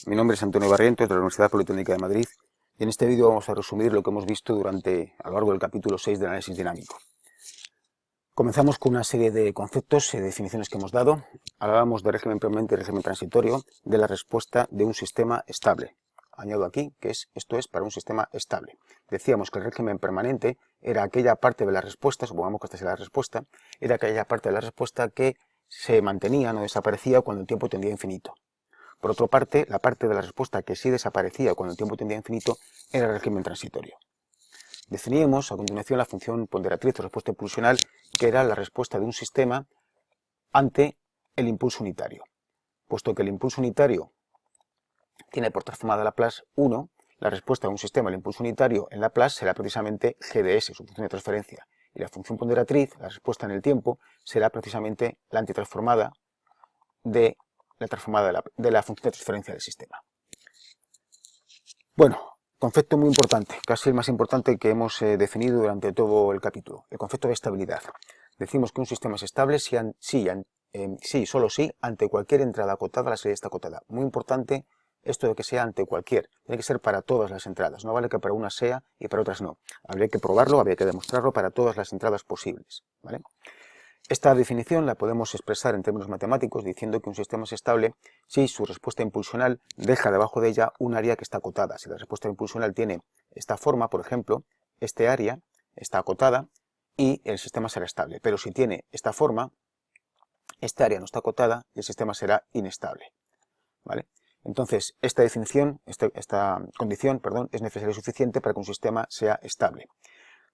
Mi nombre es Antonio Barrientos de la Universidad Politécnica de Madrid y en este vídeo vamos a resumir lo que hemos visto a lo largo del capítulo 6 del análisis dinámico. Comenzamos con una serie de conceptos y definiciones que hemos dado. Hablábamos de régimen permanente y régimen transitorio, de la respuesta de un sistema estable. Añado aquí que esto es para un sistema estable. Decíamos que el régimen permanente era aquella parte de la respuesta, supongamos que esta sea la respuesta, era aquella parte de la respuesta que se mantenía, no desaparecía cuando el tiempo tendía a infinito. Por otra parte, la parte de la respuesta que sí desaparecía cuando el tiempo tendía a infinito era el régimen transitorio. Definíamos a continuación la función ponderatriz o respuesta impulsional, que era la respuesta de un sistema ante el impulso unitario. Puesto que el impulso unitario tiene por transformada Laplace 1, la respuesta de un sistema al impulso unitario en Laplace será precisamente g de s, su función de transferencia. Y la función ponderatriz, la respuesta en el tiempo, será precisamente la antitransformada de la función de transferencia del sistema. Bueno, concepto muy importante, casi el más importante que hemos definido durante todo el capítulo, el concepto de estabilidad. Decimos que un sistema es estable si, solo si, ante cualquier entrada acotada la serie está acotada. Muy importante esto de que sea ante cualquier, tiene que ser para todas las entradas, no vale que para unas sea y para otras no. Habría que probarlo, habría que demostrarlo para todas las entradas posibles, ¿vale? Esta definición la podemos expresar en términos matemáticos diciendo que un sistema es estable si su respuesta impulsional deja debajo de ella un área que está acotada. Si la respuesta impulsional tiene esta forma, por ejemplo, este área está acotada y el sistema será estable. Pero si tiene esta forma, esta área no está acotada y el sistema será inestable, ¿vale? Entonces, esta condición, es necesaria y suficiente para que un sistema sea estable.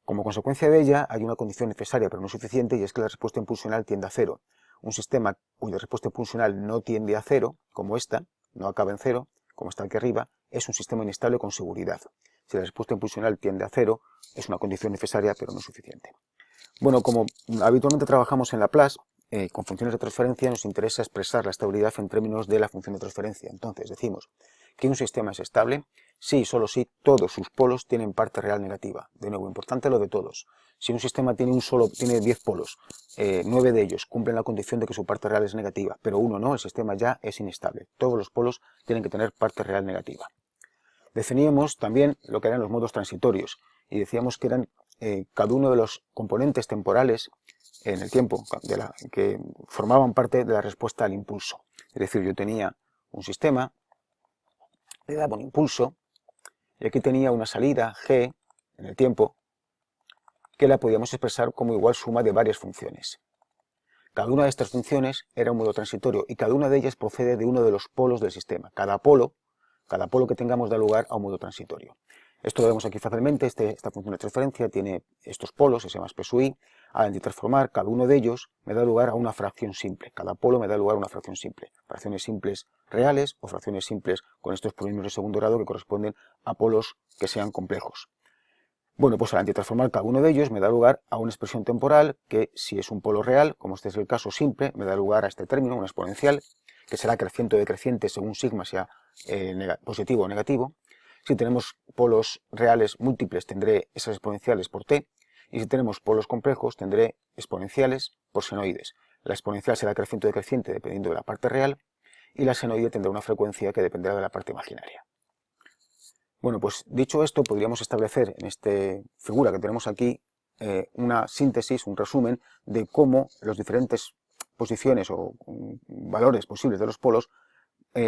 Como consecuencia de ella, hay una condición necesaria pero no suficiente, y es que la respuesta impulsional tiende a cero. Un sistema cuya respuesta impulsional no tiende a cero, como esta, no acaba en cero, como está aquí arriba, es un sistema inestable con seguridad. Si la respuesta impulsional tiende a cero, es una condición necesaria pero no suficiente. Bueno, como habitualmente trabajamos en Laplace, con funciones de transferencia, nos interesa expresar la estabilidad en términos de la función de transferencia. Entonces decimos que un sistema es estable si y solo si todos sus polos tienen parte real negativa. De nuevo, importante lo de todos. Si un sistema tiene 10 polos, 9 de ellos cumplen la condición de que su parte real es negativa, pero uno no, el sistema ya es inestable. Todos los polos tienen que tener parte real negativa. Definíamos también lo que eran los modos transitorios y decíamos que eran cada uno de los componentes temporales en el tiempo que formaban parte de la respuesta al impulso. Es decir, yo tenía un sistema, le daba un impulso, y aquí tenía una salida g en el tiempo, que la podíamos expresar como igual suma de varias funciones. Cada una de estas funciones era un modo transitorio y cada una de ellas procede de uno de los polos del sistema. Cada polo que tengamos da lugar a un modo transitorio. Esto lo vemos aquí fácilmente. Esta función de transferencia tiene estos polos, se llama p sub i. Al antitransformar, cada uno de ellos me da lugar a una fracción simple. Cada polo me da lugar a una fracción simple. Fracciones simples reales o fracciones simples con estos polinomios de segundo grado que corresponden a polos que sean complejos. Bueno, pues al antitransformar cada uno de ellos me da lugar a una expresión temporal que, si es un polo real, como este es el caso simple, me da lugar a este término, una exponencial, que será creciente o decreciente según sigma sea positivo o negativo. Si tenemos polos reales múltiples, tendré esas exponenciales por t, y si tenemos polos complejos, tendré exponenciales por senoides. La exponencial será creciente o decreciente dependiendo de la parte real, y la senoide tendrá una frecuencia que dependerá de la parte imaginaria. Bueno, pues dicho esto, podríamos establecer en esta figura que tenemos aquí una síntesis, un resumen de cómo las diferentes posiciones o valores posibles de los polos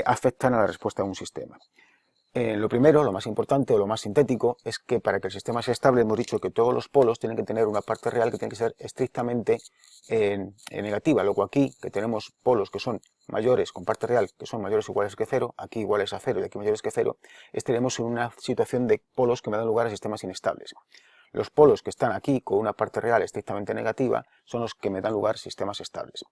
afectan a la respuesta de un sistema. Lo primero, lo más importante o lo más sintético es que para que el sistema sea estable hemos dicho que todos los polos tienen que tener una parte real que tiene que ser estrictamente negativa. Luego aquí, que tenemos polos que son mayores con parte real, que son mayores o iguales que cero, aquí iguales a cero y aquí mayores que cero, estaremos en una situación de polos que me dan lugar a sistemas inestables. Los polos que están aquí con una parte real estrictamente negativa son los que me dan lugar a sistemas estables.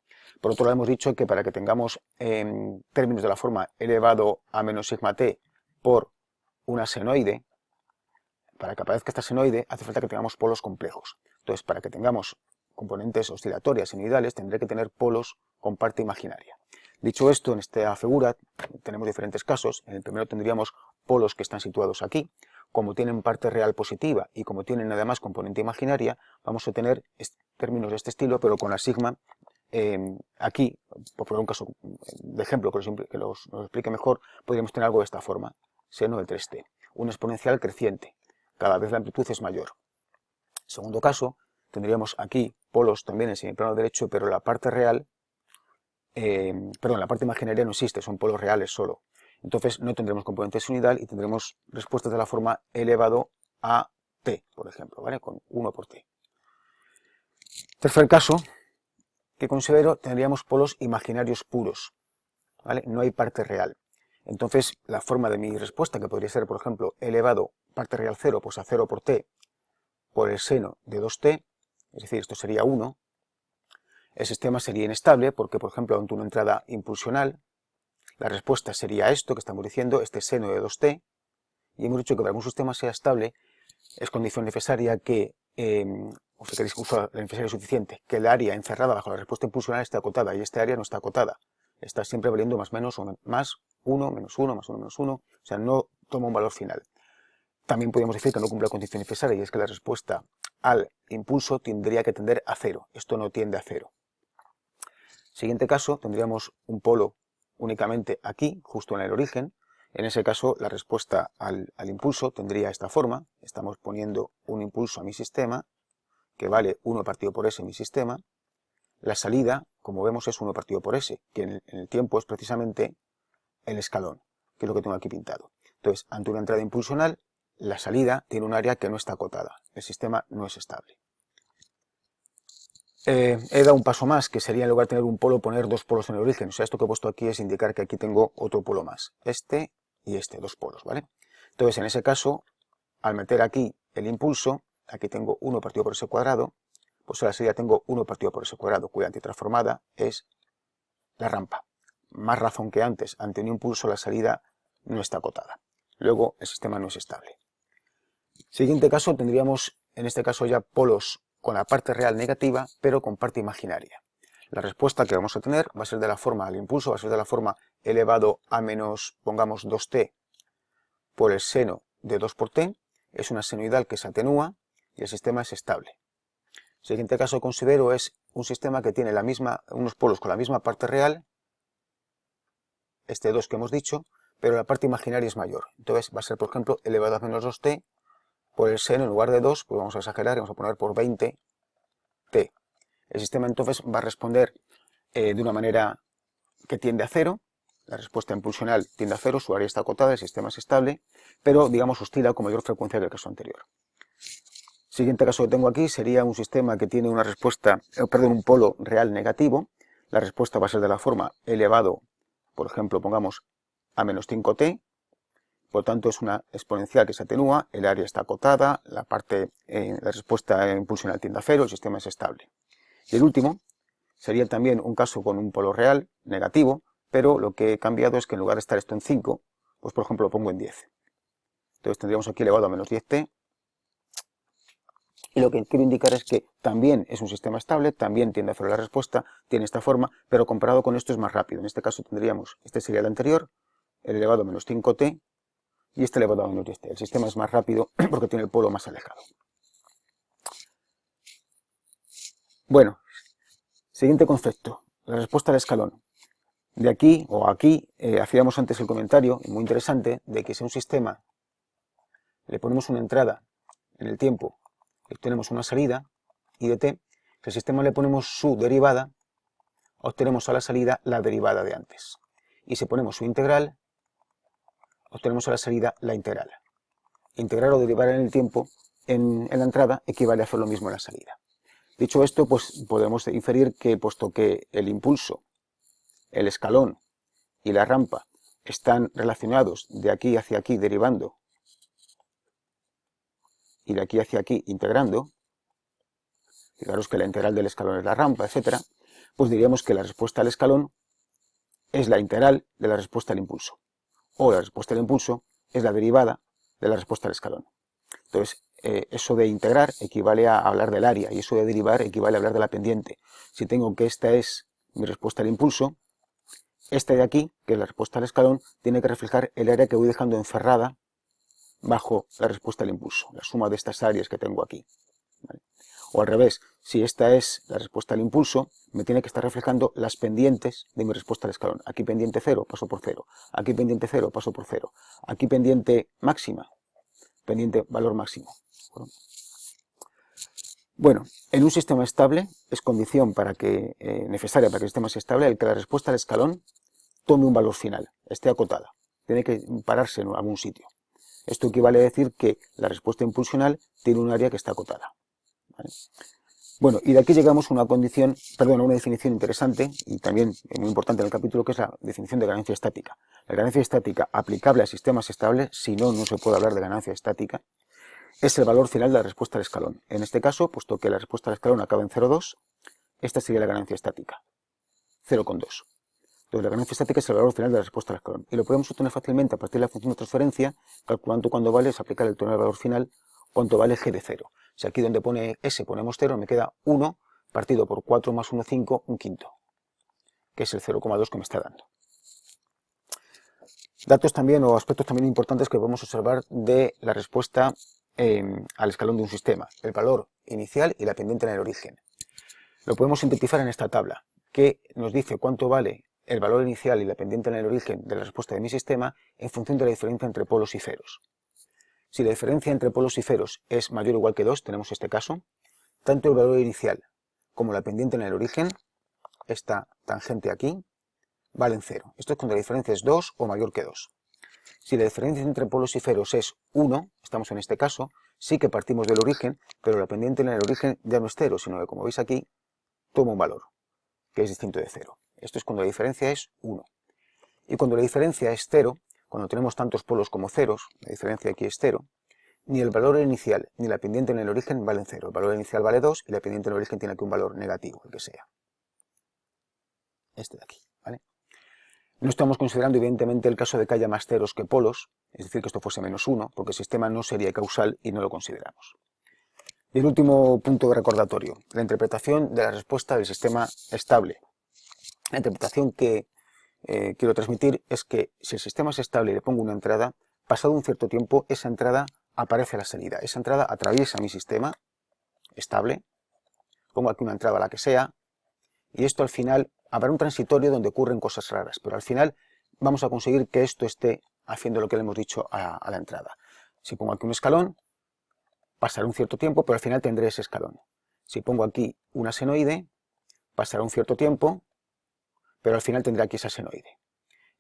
Por otro lado, hemos dicho que para que tengamos términos de la forma elevado a menos sigma t por una senoide, para que aparezca esta senoide hace falta que tengamos polos complejos. Entonces, para que tengamos componentes oscilatorias senoidales, tendré que tener polos con parte imaginaria. Dicho esto, en esta figura tenemos diferentes casos. En el primero tendríamos polos que están situados aquí. Como tienen parte real positiva y como tienen además componente imaginaria, vamos a tener términos de este estilo, pero con la sigma aquí, por poner un caso de ejemplo que nos explique mejor, podríamos tener algo de esta forma, seno de 3t, una exponencial creciente, cada vez la amplitud es mayor. Segundo caso, tendríamos aquí polos también en semiplano derecho, pero la parte real, la parte imaginaria no existe, son polos reales solo. Entonces no tendremos componente senoidal y tendremos respuestas de la forma e elevado a t, por ejemplo, ¿vale? Con 1 por t. Tercer caso que considero, tendríamos polos imaginarios puros, ¿vale? No hay parte real. Entonces la forma de mi respuesta, que podría ser, por ejemplo, e elevado parte real 0, pues a 0 por t por el seno de 2t, es decir, esto sería 1, el sistema sería inestable porque, por ejemplo, ante una entrada impulsional, la respuesta sería esto que estamos diciendo, este seno de 2t, y hemos dicho que para que un sistema sea estable es condición necesaria que, o si queréis usar la necesaria suficiente, que el área encerrada bajo la respuesta impulsional esté acotada, y este área no está acotada, está siempre valiendo más menos o más 1, menos 1, más 1, menos 1, o sea, no toma un valor final. También podríamos decir que no cumple la condición necesaria, y es que la respuesta al impulso tendría que tender a 0, esto no tiende a 0. Siguiente caso, tendríamos un polo únicamente aquí, justo en el origen. En ese caso, la respuesta al impulso tendría esta forma. Estamos poniendo un impulso a mi sistema, que vale 1 partido por s en mi sistema. La salida, como vemos, es 1 partido por s, que en el tiempo es precisamente el escalón, que es lo que tengo aquí pintado. Entonces, ante una entrada impulsional, la salida tiene un área que no está acotada. El sistema no es estable. He dado un paso más, que sería en lugar de tener un polo, poner dos polos en el origen. O sea, esto que he puesto aquí es indicar que aquí tengo otro polo más. Este y este, dos polos, ¿vale? Entonces, en ese caso, al meter aquí el impulso, aquí tengo 1 partido por s cuadrado, pues a la salida tengo 1 partido por s cuadrado, cuya antitransformada es la rampa. Más razón que antes, ante un impulso la salida no está acotada. Luego, el sistema no es estable. Siguiente caso, tendríamos, en este caso ya polos con la parte real negativa, pero con parte imaginaria. La respuesta que vamos a tener va a ser de la forma al impulso, va a ser de la forma elevado a menos, pongamos, 2t por el seno de 2 por t. Es una senoidal que se atenúa y el sistema es estable. El siguiente caso que considero es un sistema que tiene unos polos con la misma parte real, este 2 que hemos dicho, pero la parte imaginaria es mayor. Entonces va a ser, por ejemplo, elevado a menos 2t por el seno, en lugar de 2, pues vamos a exagerar y vamos a poner por 20t. El sistema entonces va a responder de una manera que tiende a 0, la respuesta impulsional tiende a 0, su área está acotada, el sistema es estable, pero digamos oscila con mayor frecuencia que el caso anterior. Siguiente caso que tengo aquí sería un sistema que tiene una respuesta, un polo real negativo. La respuesta va a ser de la forma elevado, por ejemplo, pongamos a menos 5t, por lo tanto es una exponencial que se atenúa, el área está acotada, la respuesta impulsional tiende a 0, el sistema es estable. Y el último sería también un caso con un polo real negativo, pero lo que he cambiado es que en lugar de estar esto en 5, pues por ejemplo lo pongo en 10. Entonces tendríamos aquí elevado a menos 10t, y lo que quiero indicar es que también es un sistema estable, también tiende a 0 la respuesta, tiene esta forma, pero comparado con esto es más rápido. En este caso tendríamos, este sería el anterior, el elevado a menos 5t, y este elevado a menos 10t. El sistema es más rápido porque tiene el polo más alejado. Bueno, siguiente concepto, la respuesta al escalón. De aquí, o aquí, hacíamos antes el comentario, muy interesante, de que si a un sistema le ponemos una entrada en el tiempo y obtenemos una salida, I de t, si al sistema le ponemos su derivada, obtenemos a la salida la derivada de antes. Y si ponemos su integral, obtenemos a la salida la integral. Integrar o derivar en el tiempo en la entrada equivale a hacer lo mismo en la salida. Dicho esto, pues podemos inferir que, puesto que el impulso, el escalón y la rampa están relacionados de aquí hacia aquí derivando y de aquí hacia aquí integrando, fijaros que la integral del escalón es la rampa, etc., pues diríamos que la respuesta al escalón es la integral de la respuesta al impulso, o la respuesta al impulso es la derivada de la respuesta al escalón. Entonces, eso de integrar equivale a hablar del área, y eso de derivar equivale a hablar de la pendiente. Si tengo que esta es mi respuesta al impulso, esta de aquí, que es la respuesta al escalón, tiene que reflejar el área que voy dejando encerrada bajo la respuesta al impulso, la suma de estas áreas que tengo aquí. ¿Vale? O al revés, si esta es la respuesta al impulso, me tiene que estar reflejando las pendientes de mi respuesta al escalón. Aquí pendiente 0, paso por 0. Aquí pendiente 0, paso por 0. Aquí pendiente máxima, pendiente valor máximo. Bueno, en un sistema estable es condición necesaria para que el sistema sea estable el que la respuesta al escalón tome un valor final, esté acotada. Tiene que pararse en algún sitio. Esto equivale a decir que la respuesta impulsional tiene un área que está acotada. ¿Vale? Bueno, y de aquí llegamos a una definición interesante y también muy importante en el capítulo, que es la definición de ganancia estática. La ganancia estática aplicable a sistemas estables, si no, no se puede hablar de ganancia estática, es el valor final de la respuesta al escalón. En este caso, puesto que la respuesta al escalón acaba en 0,2, esta sería la ganancia estática, 0,2. Entonces, la ganancia estática es el valor final de la respuesta al escalón. Y lo podemos obtener fácilmente a partir de la función de transferencia, calculando cuánto vale, es aplicar el teorema del valor final, cuánto vale g de 0. Si aquí donde pone s ponemos 0, me queda 1 partido por 4 más 1, 5, un quinto, que es el 0,2 que me está dando. Datos también o aspectos también importantes que podemos observar de la respuesta al escalón de un sistema, el valor inicial y la pendiente en el origen. Lo podemos sintetizar en esta tabla, que nos dice cuánto vale el valor inicial y la pendiente en el origen de la respuesta de mi sistema en función de la diferencia entre polos y ceros. Si la diferencia entre polos y ceros es mayor o igual que 2, tenemos este caso, tanto el valor inicial como la pendiente en el origen, esta tangente aquí, valen 0. Esto es cuando la diferencia es 2 o mayor que 2. Si la diferencia entre polos y ceros es 1, estamos en este caso, sí que partimos del origen, pero la pendiente en el origen ya no es 0, sino que, como veis aquí, toma un valor, que es distinto de 0. Esto es cuando la diferencia es 1. Y cuando la diferencia es 0, cuando tenemos tantos polos como ceros, la diferencia aquí es 0, ni el valor inicial ni la pendiente en el origen valen 0. El valor inicial vale 2 y la pendiente en el origen tiene aquí un valor negativo, el que sea. Este de aquí, ¿vale? No estamos considerando, evidentemente, el caso de que haya más ceros que polos, es decir, que esto fuese menos 1, porque el sistema no sería causal y no lo consideramos. Y el último punto de recordatorio, la interpretación de la respuesta del sistema estable. La interpretación que quiero transmitir es que si el sistema es estable y le pongo una entrada, pasado un cierto tiempo, esa entrada aparece a la salida. Esa entrada atraviesa mi sistema estable, pongo aquí una entrada a la que sea, y esto al final habrá un transitorio donde ocurren cosas raras, pero al final vamos a conseguir que esto esté haciendo lo que le hemos dicho a la entrada. Si pongo aquí un escalón, pasará un cierto tiempo, pero al final tendré ese escalón. Si pongo aquí una senoide, pasará un cierto tiempo, pero al final tendré aquí esa senoide.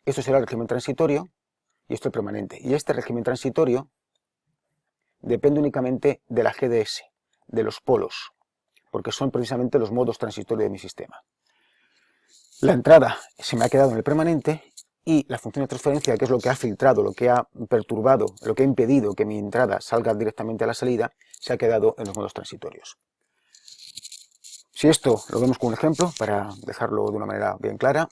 Esto será el régimen transitorio y esto el permanente. Y este régimen transitorio depende únicamente de la g de s, de los polos, porque son precisamente los modos transitorios de mi sistema. La entrada se me ha quedado en el permanente y la función de transferencia, que es lo que ha filtrado, lo que ha perturbado, lo que ha impedido que mi entrada salga directamente a la salida, se ha quedado en los modos transitorios. Si esto lo vemos con un ejemplo, para dejarlo de una manera bien clara,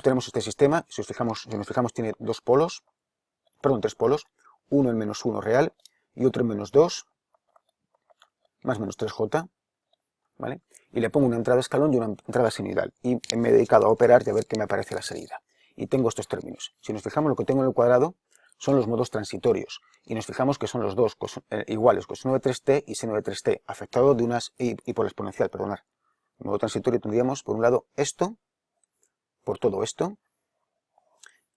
tenemos este sistema, si nos fijamos tiene tres polos, uno en menos 1 real y otro en menos 2, más menos 3j, ¿vale? Y le pongo una entrada escalón y una entrada senoidal. Y me he dedicado a operar y a ver qué me aparece la salida. Y tengo estos términos. Si nos fijamos, lo que tengo en el cuadrado son los modos transitorios. Y nos fijamos que son los dos iguales, coseno de 3t y seno de 3t, afectado de unas y por la exponencial, perdonad. En modo transitorio tendríamos, por un lado, esto, por todo esto,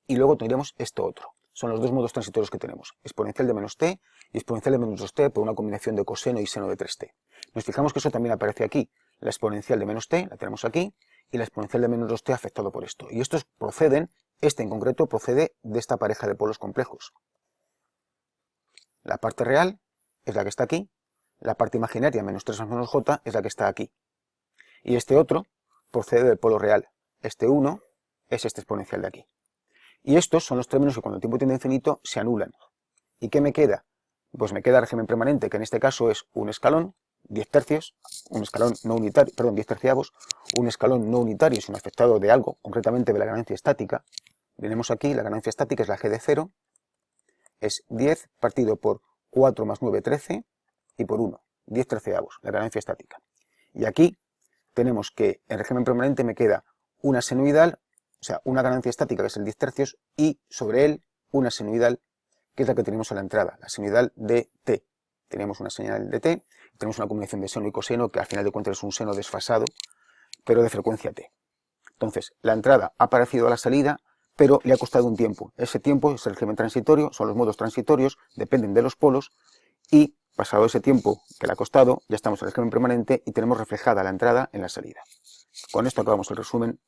y luego tendríamos esto otro. Son los dos modos transitorios que tenemos, exponencial de menos t y exponencial de menos 2t por una combinación de coseno y seno de 3t. Nos fijamos que eso también aparece aquí. La exponencial de menos t la tenemos aquí y la exponencial de menos 2t afectado por esto. Y estos proceden, este en concreto, procede de esta pareja de polos complejos. La parte real es la que está aquí, la parte imaginaria, menos 3 más menos j, es la que está aquí. Y este otro procede del polo real. Este 1 es este exponencial de aquí. Y estos son los términos que cuando el tiempo tiende a infinito se anulan. ¿Y qué me queda? Pues me queda el régimen permanente, que en este caso es un escalón, 10 tercios, un escalón no unitario, perdón, 10 terciavos, un escalón no unitario, sino afectado de algo, concretamente de la ganancia estática. Tenemos aquí, la ganancia estática es la g de 0, es 10 partido por 4 más 9, 13, y por 1, 10 terciavos, la ganancia estática. Y aquí tenemos que en régimen permanente me queda una senoidal, o sea, una ganancia estática que es el 10 tercios, y sobre él una senoidal, que es la que tenemos a la entrada, la senoidal de t. tenemos una señal de t, tenemos una combinación de seno y coseno que al final de cuentas es un seno desfasado, pero de frecuencia t. Entonces, la entrada ha parecido a la salida, pero le ha costado un tiempo. Ese tiempo es el régimen transitorio, son los modos transitorios, dependen de los polos, y pasado ese tiempo que le ha costado, ya estamos en el régimen permanente y tenemos reflejada la entrada en la salida. Con esto acabamos el resumen.